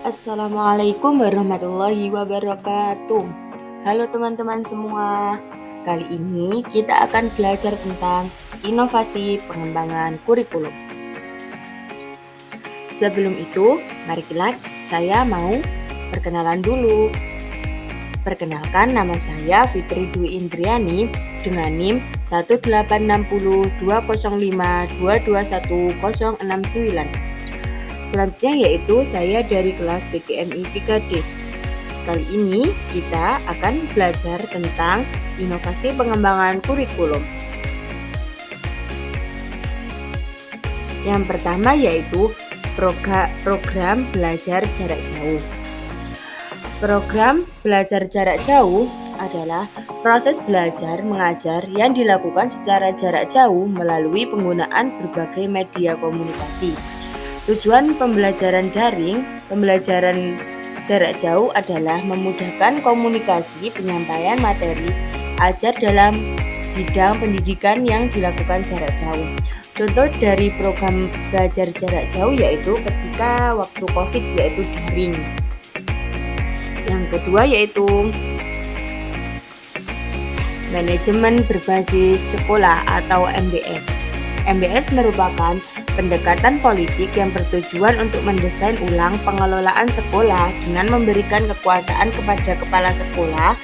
Assalamualaikum warahmatullahi wabarakatuh. Halo teman-teman semua. Kali ini kita akan belajar tentang inovasi pengembangan kurikulum. Sebelum itu, saya mau perkenalan dulu. Perkenalkan, nama saya Fitri Dwi Indriani dengan NIM 1860205221069. Selanjutnya yaitu saya dari kelas PGMI 3D. Kali ini kita akan belajar tentang inovasi pengembangan kurikulum. Yang pertama yaitu program belajar jarak jauh. Program belajar jarak jauh adalah proses belajar mengajar yang dilakukan secara jarak jauh melalui penggunaan berbagai media komunikasi. Tujuan pembelajaran daring, pembelajaran jarak jauh adalah memudahkan komunikasi penyampaian materi ajar dalam bidang pendidikan yang dilakukan jarak jauh. Contoh dari program belajar jarak jauh yaitu ketika waktu COVID yaitu daring. Yang kedua yaitu manajemen berbasis sekolah atau MBS. MBS merupakan pendekatan politik yang bertujuan untuk mendesain ulang pengelolaan sekolah dengan memberikan kekuasaan kepada kepala sekolah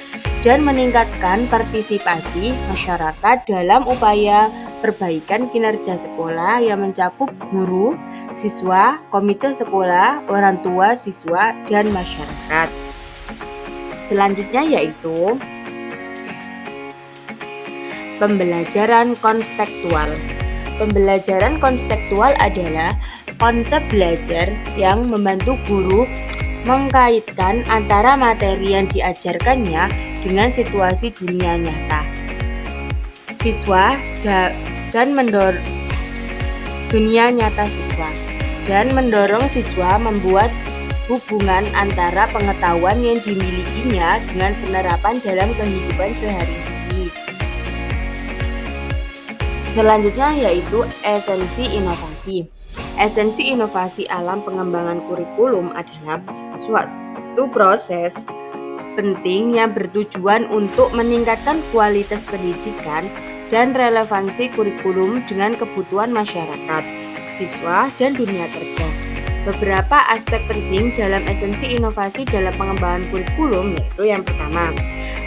dan meningkatkan partisipasi masyarakat dalam upaya perbaikan kinerja sekolah yang mencakup guru, siswa, komite sekolah, orang tua, siswa, dan masyarakat. Selanjutnya yaitu pembelajaran konstektual. Pembelajaran konstektual adalah konsep belajar yang membantu guru mengkaitkan antara materi yang diajarkannya dengan situasi dunia nyata. Siswa dan mendorong dunia nyata siswa dan mendorong siswa membuat hubungan antara pengetahuan yang dimilikinya dengan penerapan dalam kehidupan sehari-hari. Selanjutnya yaitu esensi inovasi. Esensi inovasi alam pengembangan kurikulum adalah suatu proses penting yang bertujuan untuk meningkatkan kualitas pendidikan dan relevansi kurikulum dengan kebutuhan masyarakat, siswa, dan dunia kerja. Beberapa aspek penting dalam esensi inovasi dalam pengembangan kurikulum yaitu yang pertama,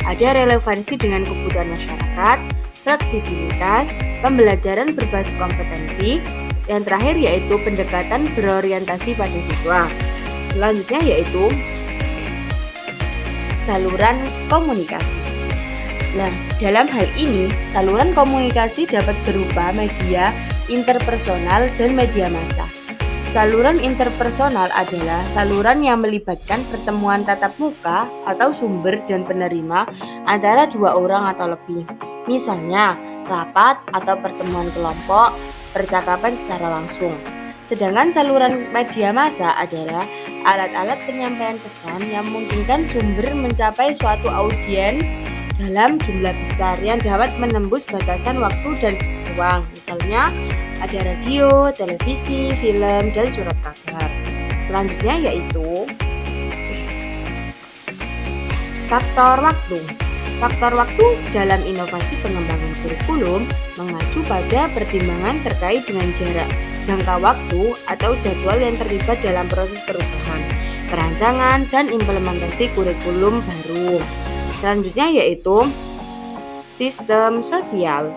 ada relevansi dengan kebutuhan masyarakat, fleksibilitas, pembelajaran berbasis kompetensi, yang terakhir yaitu pendekatan berorientasi pada siswa. Selanjutnya yaitu saluran komunikasi. Nah, dalam hal ini, saluran komunikasi dapat berupa media interpersonal dan media massa. Saluran interpersonal adalah saluran yang melibatkan pertemuan tatap muka atau sumber dan penerima antara dua orang atau lebih. Misalnya, rapat atau pertemuan kelompok, percakapan secara langsung. Sedangkan saluran media massa adalah alat-alat penyampaian pesan yang memungkinkan sumber mencapai suatu audiens dalam jumlah besar yang dapat menembus batasan waktu dan ruang. Misalnya, ada radio, televisi, film, dan surat kabar. Selanjutnya yaitu faktor waktu. Faktor waktu dalam inovasi pengembangan kurikulum mengacu pada pertimbangan terkait dengan jarak, jangka waktu, atau jadwal yang terlibat dalam proses perubahan, perancangan, dan implementasi kurikulum baru. Selanjutnya yaitu sistem sosial.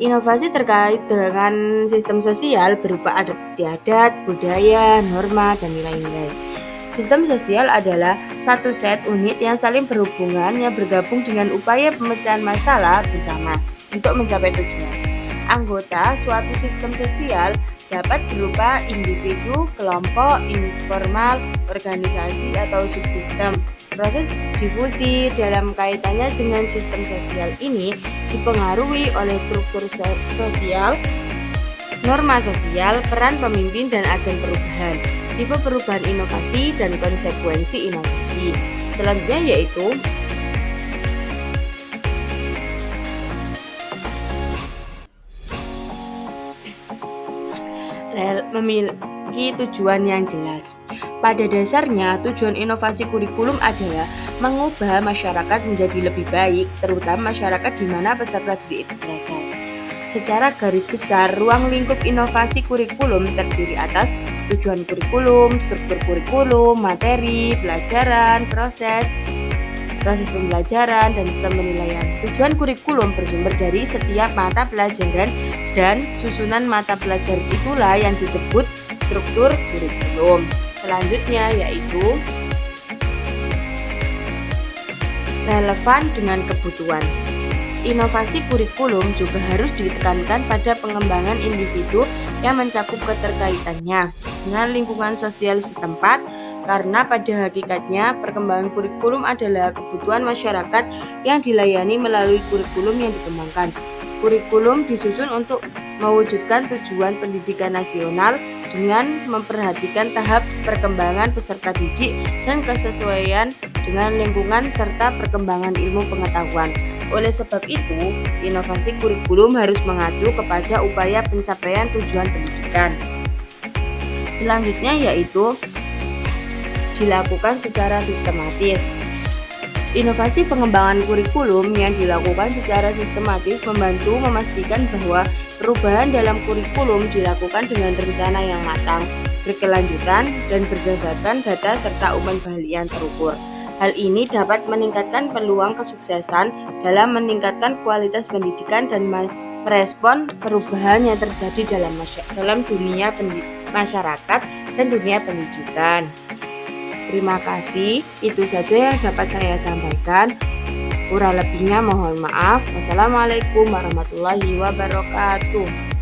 Inovasi terkait dengan sistem sosial berupa adat istiadat, budaya, norma, dan nilai-nilai. Sistem sosial adalah satu set unit yang saling berhubungan yang bergabung dengan upaya pemecahan masalah bersama untuk mencapai tujuan. Anggota suatu sistem sosial dapat berupa individu, kelompok, informal, organisasi, atau subsistem. Proses difusi dalam kaitannya dengan sistem sosial ini dipengaruhi oleh struktur sosial, norma sosial, peran pemimpin dan agen perubahan, tipe perubahan inovasi, dan konsekuensi inovasi. Selanjutnya yaitu memiliki tujuan yang jelas. Pada dasarnya, tujuan inovasi kurikulum adalah mengubah masyarakat menjadi lebih baik, terutama masyarakat di mana peserta didik itu berasal. Secara garis besar, ruang lingkup inovasi kurikulum terdiri atas tujuan kurikulum, struktur kurikulum, materi, pelajaran, proses pembelajaran, dan sistem penilaian. Tujuan kurikulum bersumber dari setiap mata pelajaran dan susunan mata pelajaran itulah yang disebut struktur kurikulum. Selanjutnya yaitu relevan dengan kebutuhan. Inovasi kurikulum juga harus ditekankan pada pengembangan individu yang mencakup keterkaitannya dengan lingkungan sosial setempat, karena pada hakikatnya perkembangan kurikulum adalah kebutuhan masyarakat yang dilayani melalui kurikulum yang dikembangkan. Kurikulum disusun untuk mewujudkan tujuan pendidikan nasional dengan memperhatikan tahap perkembangan peserta didik dan kesesuaian dengan lingkungan serta perkembangan ilmu pengetahuan. Oleh sebab itu, inovasi kurikulum harus mengacu kepada upaya pencapaian tujuan pendidikan. Selanjutnya yaitu dilakukan secara sistematis. Inovasi pengembangan kurikulum yang dilakukan secara sistematis membantu memastikan bahwa perubahan dalam kurikulum dilakukan dengan rencana yang matang, berkelanjutan, dan berdasarkan data serta umpan balik yang terukur. Hal ini dapat meningkatkan peluang kesuksesan dalam meningkatkan kualitas pendidikan dan merespon perubahan yang terjadi dalam dunia masyarakat dan dunia pendidikan. Terima kasih, itu saja yang dapat saya sampaikan. Kurang lebihnya mohon maaf. Wassalamualaikum warahmatullahi wabarakatuh.